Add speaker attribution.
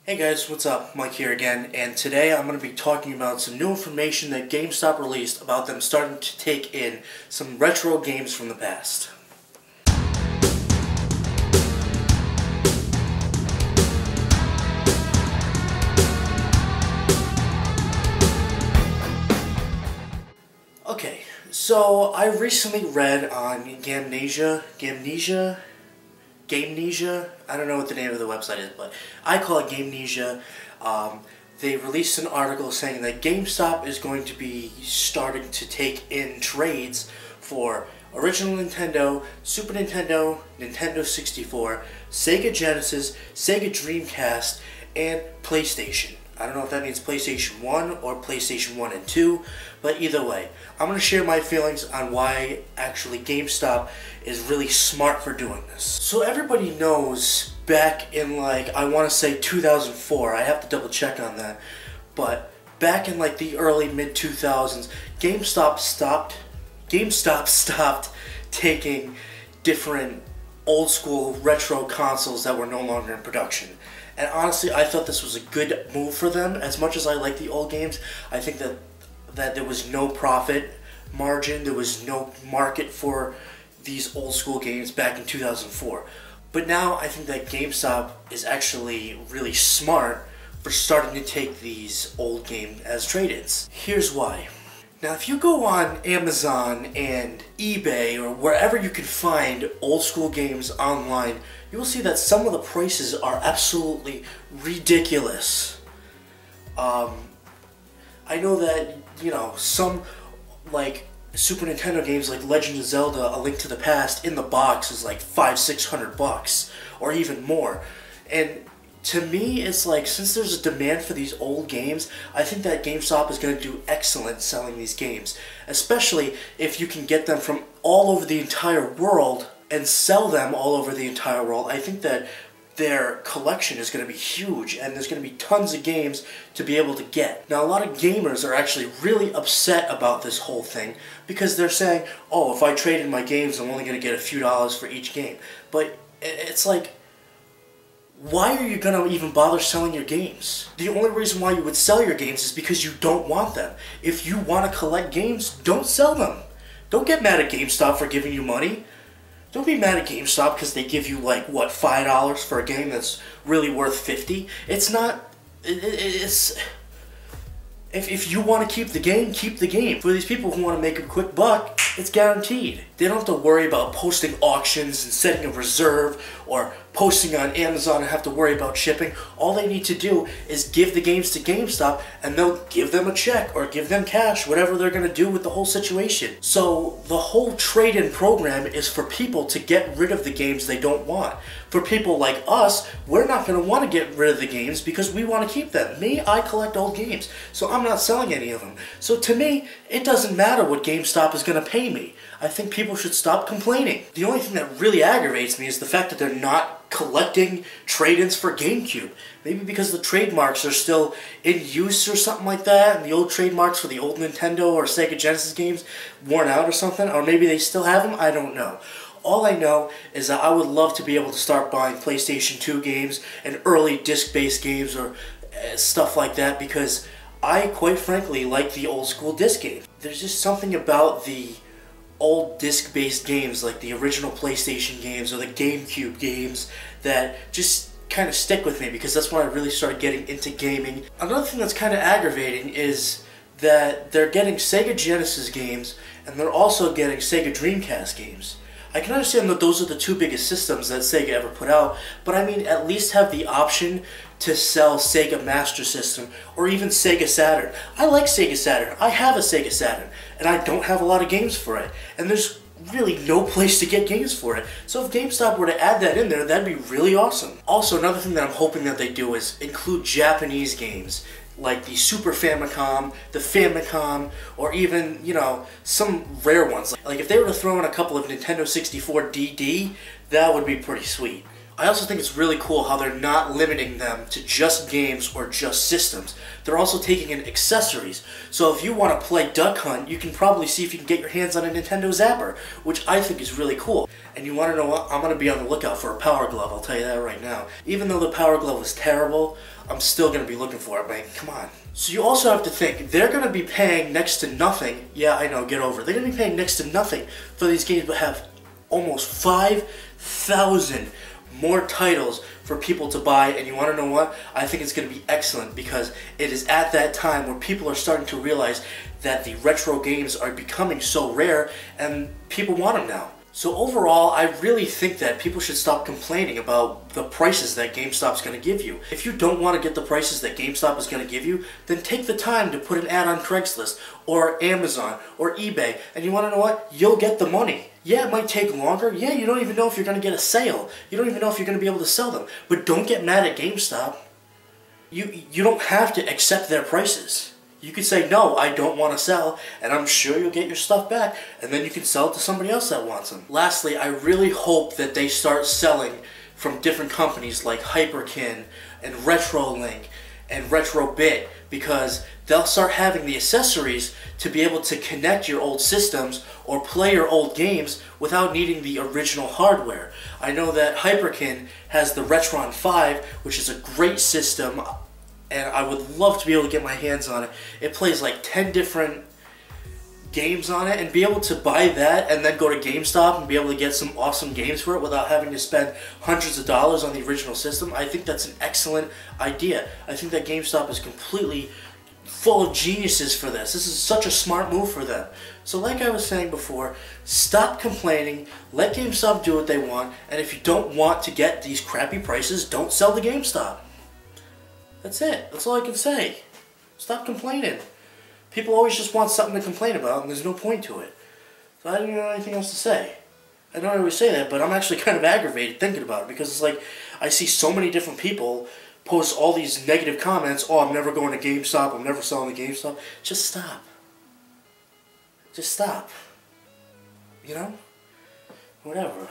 Speaker 1: Hey guys, what's up? Mike here again, and today I'm going to be talking about some new information that Gamestop released about them starting to take in some retro games from the past. Okay, so I recently read on Gamnesia, I don't know what the name of the website is, but I call it Gamnesia. They released an article saying that GameStop is going to be starting to take in trades for original Nintendo, Super Nintendo, Nintendo 64, Sega Genesis, Sega Dreamcast, and PlayStation. I don't know if that means PlayStation 1 or PlayStation 1 and 2, but either way, I'm going to share my feelings on why actually GameStop is really smart for doing this. So everybody knows back in I want to say 2004, I have to double check on that, but back in the early mid-2000s, GameStop stopped taking different old school retro consoles that were no longer in production. And honestly, I thought this was a good move for them. As much as I like the old games, I think that there was no profit margin, there was no market for these old school games back in 2004. But now I think that GameStop is actually really smart for starting to take these old games as trade-ins. Here's why. Now, if you go on Amazon and eBay or wherever you can find old school games online, you will see that some of the prices are absolutely ridiculous. I know that, some Super Nintendo games like Legend of Zelda: A Link to the Past in the box is $500-600 or even more. And to me, it's since there's a demand for these old games, I think that GameStop is going to do excellent selling these games. Especially if you can get them from all over the entire world and sell them all over the entire world. I think that their collection is going to be huge, and there's going to be tons of games to be able to get. Now, a lot of gamers are actually really upset about this whole thing because they're saying, oh, if I trade in my games, I'm only going to get a few dollars for each game. But it's why are you going to even bother selling your games? The only reason why you would sell your games is because you don't want them. If you want to collect games, don't sell them. Don't get mad at GameStop for giving you money. Don't be mad at GameStop because they give you $5 for a game that's really worth $50. It's not. If you want to keep the game, keep the game. For these people who want to make a quick buck, it's guaranteed. They don't have to worry about posting auctions and setting a reserve or posting on Amazon and have to worry about shipping. All they need to do is give the games to GameStop and they'll give them a check or give them cash, whatever they're going to do with the whole situation. So the whole trade-in program is for people to get rid of the games they don't want. For people like us, we're not going to want to get rid of the games because we want to keep them. Me, I collect old games, so I'm not selling any of them. So to me, it doesn't matter what GameStop is going to pay me. I think people should stop complaining. The only thing that really aggravates me is the fact that they're not collecting trade-ins for GameCube. Maybe because the trademarks are still in use or something like that, and the old trademarks for the old Nintendo or Sega Genesis games worn out or something, or maybe they still have them, I don't know. All I know is that I would love to be able to start buying PlayStation 2 games and early disc-based games or stuff like that because I, quite frankly, like the old school disc games. There's just something about the old disc-based games like the original PlayStation games or the GameCube games that just kind of stick with me because that's when I really started getting into gaming. Another thing that's kind of aggravating is that they're getting Sega Genesis games and they're also getting Sega Dreamcast games. I can understand that those are the two biggest systems that Sega ever put out, but I mean, at least have the option to sell Sega Master System or even Sega Saturn. I like Sega Saturn. I have a Sega Saturn, and I don't have a lot of games for it. And there's really no place to get games for it. So if GameStop were to add that in there, that'd be really awesome. Also, another thing that I'm hoping that they do is include Japanese games, like the Super Famicom, the Famicom, or even, some rare ones. Like if they were to throw in a couple of Nintendo 64 DD, that would be pretty sweet. I also think it's really cool how they're not limiting them to just games or just systems. They're also taking in accessories. So if you want to play Duck Hunt, you can probably see if you can get your hands on a Nintendo Zapper, which I think is really cool. And you want to know what? I'm going to be on the lookout for a Power Glove, I'll tell you that right now. Even though the Power Glove was terrible, I'm still going to be looking for it, man. Come on. So you also have to think, they're going to be paying next to nothing. Yeah, I know, get over it. They're going to be paying next to nothing for these games, but have almost 5,000 more titles for people to buy. And you want to know what? I think it's going to be excellent, because it is at that time where people are starting to realize that the retro games are becoming so rare and people want them now. So overall, I really think that people should stop complaining about the prices that GameStop's going to give you. If you don't want to get the prices that GameStop is going to give you, then take the time to put an ad on Craigslist or Amazon or eBay, and you want to know what? You'll get the money. Yeah, it might take longer. Yeah, you don't even know if you're going to get a sale. You don't even know if you're going to be able to sell them. But don't get mad at GameStop. You don't have to accept their prices. You could say, no, I don't want to sell, and I'm sure you'll get your stuff back, and then you can sell it to somebody else that wants them. Lastly, I really hope that they start selling from different companies like Hyperkin and RetroLink and RetroBit, because they'll start having the accessories to be able to connect your old systems or play your old games without needing the original hardware. I know that Hyperkin has the Retron 5, which is a great system, and I would love to be able to get my hands on it. It plays like 10 different games on it, and be able to buy that and then go to GameStop and be able to get some awesome games for it without having to spend hundreds of dollars on the original system. I think that's an excellent idea. I think that GameStop is completely full of geniuses for this. This is such a smart move for them. So like I was saying before, stop complaining, let GameStop do what they want, and if you don't want to get these crappy prices, don't sell to GameStop. That's it. That's all I can say. Stop complaining. People always just want something to complain about, and there's no point to it. So I don't know anything else to say. I don't always say that, but I'm actually kind of aggravated thinking about it, because it's like I see so many different people post all these negative comments. Oh, I'm never going to GameStop. I'm never selling to GameStop. Just stop. Just stop. You know? Whatever.